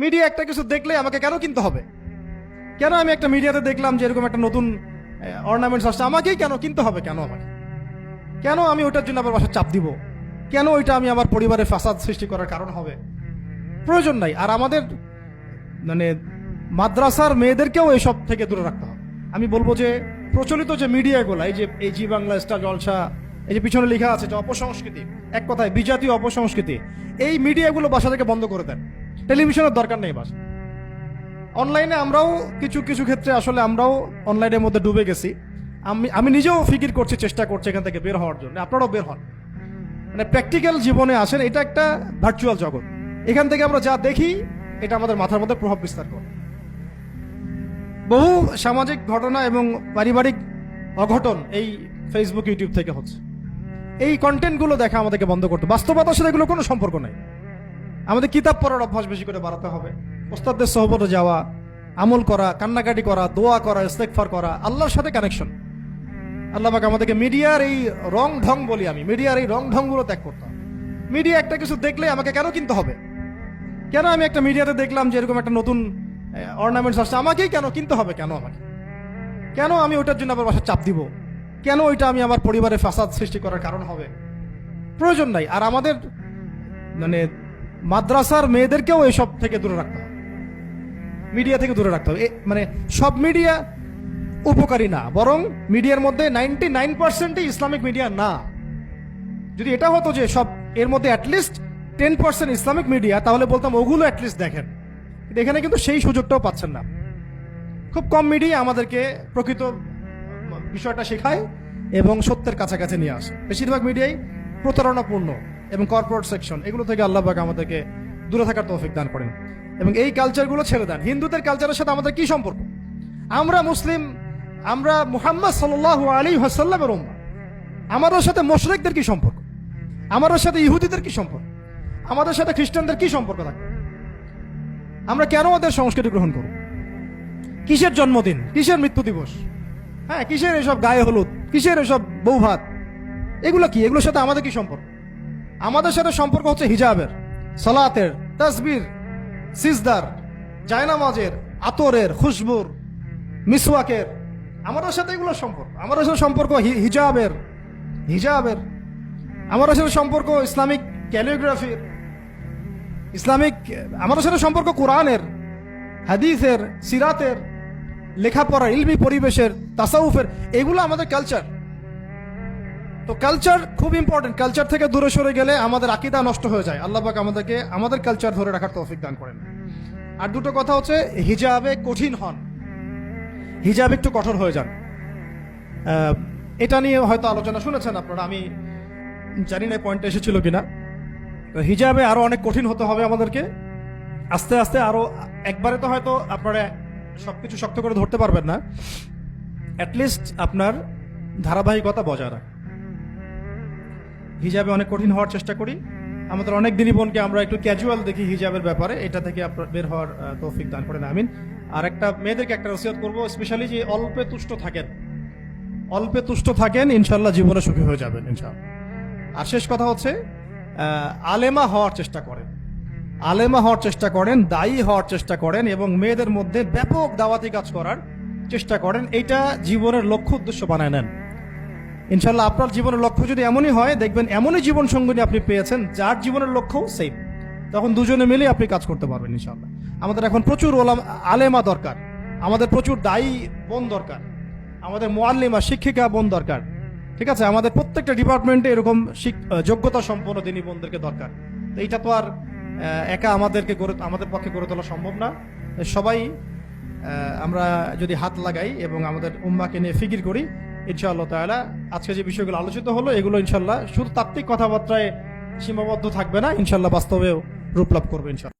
Media একটা কিছু দেখলে আমাকে কেন কিনতে হবে? কেন আমি একটা মিডিয়াতে দেখলাম যে এরকম একটা নতুন অর্নামেন্টস আসছে, আমাকেই কেন কিনতে হবে? কেন আমাকে, কেন আমি ওইটার জন্য আবার বাসায় চাপ দিব? কেন ওইটা আমি আমার পরিবারে ফাসাদ সৃষ্টি করার কারণ হবে? প্রয়োজন নাই। আর আমাদের মানে মাদ্রাসার মেয়েদেরকেও এইসব থেকে দূরে রাখতে হবে। আমি বলবো যে প্রচলিত যে মিডিয়াগুলো, এই যে এই জি বাংলা, স্টার জলসা, এই যে পিছনে লেখা আছে যে অপসংস্কৃতি, এক কথায় বিজাতীয় অপসংস্কৃতি, এই মিডিয়াগুলো বাসা থেকে বন্ধ করে দেন। টেলিভিশনের দরকার নেই বাসা। অনলাইনে আমরাও কিছু কিছু ক্ষেত্রে আসলে আমরাও অনলাইনের মধ্যে ডুবে গেছি। আমি নিজেও ফিকির করছি, চেষ্টা করছি এখান থেকে বের হওয়ার জন্য। আপনারাও বের হন, মানে প্র্যাকটিক্যাল জীবনে আসেন। এটা একটা ভার্চুয়াল জগৎ, এখান থেকে আমরা যা দেখি এটা আমাদের মাথার মধ্যে প্রভাব বিস্তার করে। বহু সামাজিক ঘটনা এবং পারিবারিক অঘটন এই ফেসবুক, ইউটিউব থেকে হচ্ছে। এই কন্টেন্টগুলো দেখা আমাদেরকে বন্ধ করতে, বাস্তবতার সাথে এগুলো কোনো সম্পর্ক নাই। আমাদের কিতাব পড়ার অভ্যাস বেশি করে বাড়াতে হবে, ওস্তাদদের সহবতে যাওয়া, আমল করা, কান্নাকাটি করা, দোয়া করা, ইস্তেগফার করা, আল্লাহর সাথে কানেকশন। আল্লাহ পাক আমাদেরকে মিডিয়ার এই রং ঢং, বলি আমি, মিডিয়ার এই রং ঢংগুলো ত্যাগ করতে হবে। মিডিয়া একটা কিছু দেখলে আমাকে কেন কিনতে হবে? কেন আমি একটা মিডিয়াতে দেখলাম যে এরকম একটা নতুন অর্নামেন্টস আসছে, আমাকেই কেন কিনতে হবে? কেন আমাকে, কেন আমি ওইটার জন্য আবার বাসায় চাপ দিব? কেন ওইটা আমি আমার পরিবারে ফাসাদ সৃষ্টি করার কারণ হবে? প্রয়োজন নাই। আর আমাদের মানে মাদ্রাসার মেয়েদেরকেও এইসব থেকে দূরে রাখতে হবে, মিডিয়া থেকে দূরে রাখতে হবে। মানে সব মিডিয়া উপকারী না, বরং মিডিয়ার মধ্যে 99% ইসলামিক মিডিয়া না। যদি এটা হতো যে সব এর মধ্যে অ্যাটলিস্ট 10% ইসলামিক মিডিয়া, তাহলে বলতাম ওগুলো অ্যাটলিস্ট দেখেন। এখানে কিন্তু সেই সুযোগটাও পাচ্ছেন না। খুব কম মিডিয়া আমাদেরকে প্রকৃত বিষয়টা শেখায় এবং সত্যের কাছাকাছি নিয়ে আসে। বেশিরভাগ মিডিয়াই প্রতারণাপূর্ণ এবং কর্পোরেট সেকশন, এগুলো থেকে আল্লাহ পাক আমাদেরকে দূরে থাকার তৌফিক দান করেন এবং এই কালচারগুলো ছেড়ে দেন। হিন্দুদের কালচারের সাথে আমাদের কি সম্পর্ক? আমরা মুসলিম, আমরা মুহাম্মদ সাল্লাল্লাহু আলাইহি ওয়াসাল্লামের উম্মাহ। আমাদের সাথে মুশরিকদের কি সম্পর্ক? আমাদের সাথে ইহুদিদের কি সম্পর্ক? আমাদের সাথে খ্রিস্টানদের কি সম্পর্ক থাকে? আমরা কেন ওদের সংস্কৃতি গ্রহণ করব? কিসের জন্মদিন, কিসের মৃত্যু দিবস, হ্যাঁ, কিসের এসব গায়ে হলুদ, কিসের এসব বউ ভাত, এগুলো কি? এগুলোর সাথে আমাদের কি সম্পর্ক? আমাদের সাথে সম্পর্ক হচ্ছে হিজাবের, সালাতের, তাসবির, সিজদার, জায়নামাজের, আতরের, খুশবুর, মিসওয়াকের। আমাদের সাথে এগুলো সম্পর্ক। আমাদের সাথে সম্পর্ক হিজাবের, আমাদের সাথে সম্পর্ক ইসলামিক ক্যালিগ্রাফির, ইসলামিক, আমাদের সাথে সম্পর্ক কোরআনের, হাদিসের, সিরাতের, লেখাপড়া, ইলমি পরিবেশের, তাসাউফের। এগুলো আমাদের কালচার। তো কালচার খুব ইম্পর্টেন্ট। কালচার থেকে দূরে সরে গেলে আমাদের আকীদা নষ্ট হয়ে যায়। আল্লাহ পাক আমাদেরকে আমাদের কালচার ধরে রাখার তৌফিক দান করেন। আর দুটো কথা হচ্ছে, হিজাবে কঠিন হন, হিজাব একটু কঠোর হয়ে যান। এটা নিয়ে হয়তো আলোচনা শুনেছেন আপনারা, আমি জানি না পয়েন্টটা এসেছিল কিনা। হিজাবে আরো অনেক কঠিন হতে হবে আমাদেরকে, আস্তে আস্তে আরো। একবারে তো হয়তো আপনারা সবকিছু শক্ত করে ধরতে পারবেন না, অ্যাটলিস্ট আপনার ধারাবাহিকতা বজায় রাখ। হিজাবে অনেক কঠিন হওয়ার চেষ্টা করি। আমাদের অনেক দিনই বোনকে আমরা একটু ক্যাজুয়াল দেখি হিজাবের ব্যাপারে, এটা থেকে আপনার বের হওয়ার তৌফিক দান করেন, আমিন। আর একটা মেয়েদেরকে একটা নসিহত করবো, স্পেশালি যে অল্পে তুষ্ট থাকেন, অল্পে তুষ্ট থাকেন, ইনশাল্লাহ জীবনে সুখী হয়ে যাবেন ইনশাল্লাহ। আর শেষ কথা হচ্ছে, আলেমা হওয়ার চেষ্টা করেন, আলেমা হওয়ার চেষ্টা করেন, দায়ী হওয়ার চেষ্টা করেন এবং মেয়েদের মধ্যে ব্যাপক দাওয়াতি কাজ করার চেষ্টা করেন। এইটা জীবনের লক্ষ্য উদ্দেশ্য বানায় নেন ইনশাল্লাহ। আপনার জীবনের লক্ষ্য যদি এমনই হয়, দেখবেন এমনই জীবন সঙ্গিনী আপনি পেয়েছেন যার জীবনের লক্ষ্য সেম। তখন দুজনে মিলে আপনি কাজ করতে পারবেন ইনশাল্লাহ। আমাদের এখন প্রচুর আলেমা দরকার, আমাদের প্রচুর দায়ী বোন দরকার, আমাদের মুআল্লিমা, শিক্ষিকা বোন দরকার। ঠিক আছে, আমাদের প্রত্যেকটা ডিপার্টমেন্টে এরকম যোগ্যতা সম্পন্ন দিনী বোনদেরকে দরকার। তো এইটা তো আর একা আমাদের পক্ষে গড়ে তোলা সম্ভব না। সবাই আমরা যদি হাত লাগাই এবং আমাদের উম্মাকে নিয়ে ফিকির করি, ইনশাআল্লাহ তাআলা আজকে যে বিষয়গুলো আলোচিত হলো, এগুলো ইনশাআল্লাহ শুধু তাত্ত্বিক কথাবার্তায় সীমাবদ্ধ থাকবে না, ইনশাআল্লাহ বাস্তবেও রূপ লাভ করবে ইনশাআল্লাহ।